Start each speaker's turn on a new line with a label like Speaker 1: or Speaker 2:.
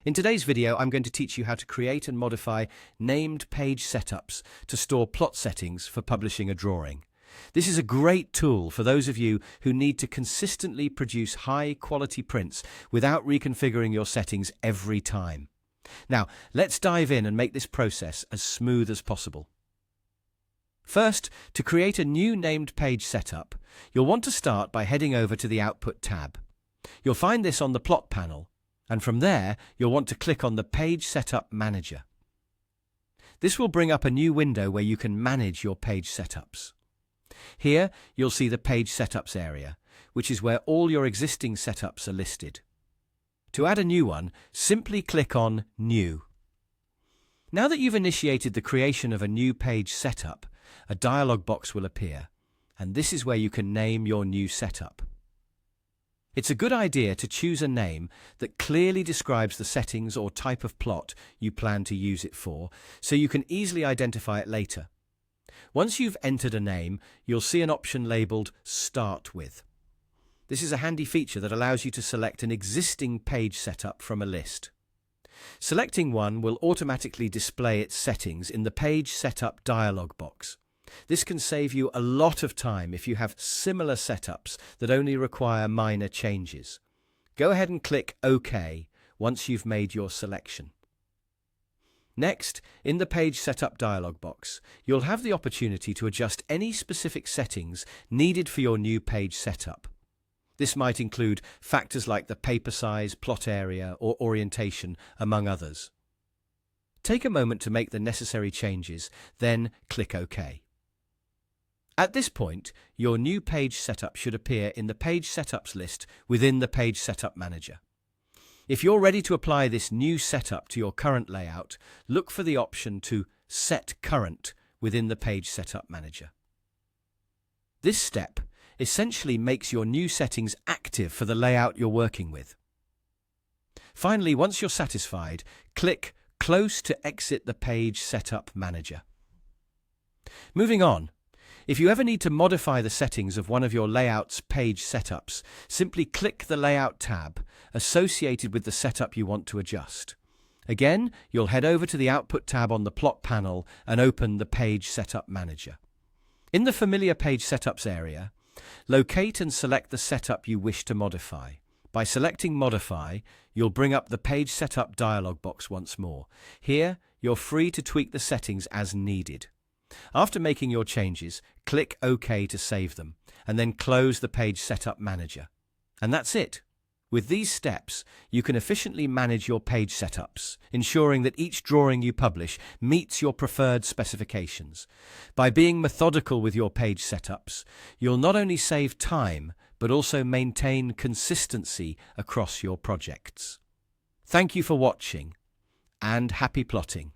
Speaker 1: In today's video, I'm going to teach you how to create and modify named page setups to store plot settings for publishing a drawing. This is a great tool for those of you who need to consistently produce high-quality prints without reconfiguring your settings every time. Now, let's dive in and make this process as smooth as possible. First, to create a new named page setup, you'll want to start by heading over to the Output tab. You'll find this on the Plot panel, and from there, you'll want to click on the Page Setup Manager. This will bring up a new window where you can manage your page setups. Here, you'll see the Page Setups area, which is where all your existing setups are listed. To add a new one, simply click on New. Now that you've initiated the creation of a new page setup, a dialog box will appear, and this is where you can name your new setup. It's a good idea to choose a name that clearly describes the settings or type of plot you plan to use it for, so you can easily identify it later. Once you've entered a name, you'll see an option labeled Start With. This is a handy feature that allows you to select an existing page setup from a list. Selecting one will automatically display its settings in the Page Setup dialog box. This can save you a lot of time if you have similar setups that only require minor changes. Go ahead and click OK once you've made your selection. Next, in the Page Setup dialog box, you'll have the opportunity to adjust any specific settings needed for your new page setup. This might include factors like the paper size, plot area, or orientation, among others. Take a moment to make the necessary changes, then click OK. At this point, your new page setup should appear in the Page Setups list within the Page Setup Manager. If you're ready to apply this new setup to your current layout, look for the option to Set Current within the Page Setup Manager. This step essentially makes your new settings active for the layout you're working with. Finally, once you're satisfied, click Close to exit the Page Setup Manager. Moving on, if you ever need to modify the settings of one of your layout's page setups, simply click the Layout tab associated with the setup you want to adjust. Again, you'll head over to the Output tab on the Plot panel and open the Page Setup Manager. In the familiar Page Setups area, locate and select the setup you wish to modify. By selecting Modify, you'll bring up the Page Setup dialog box once more. Here, you're free to tweak the settings as needed. After making your changes, click OK to save them, and then close the Page Setup Manager. And that's it. With these steps, you can efficiently manage your page setups, ensuring that each drawing you publish meets your preferred specifications. By being methodical with your page setups, you'll not only save time, but also maintain consistency across your projects. Thank you for watching, and happy plotting.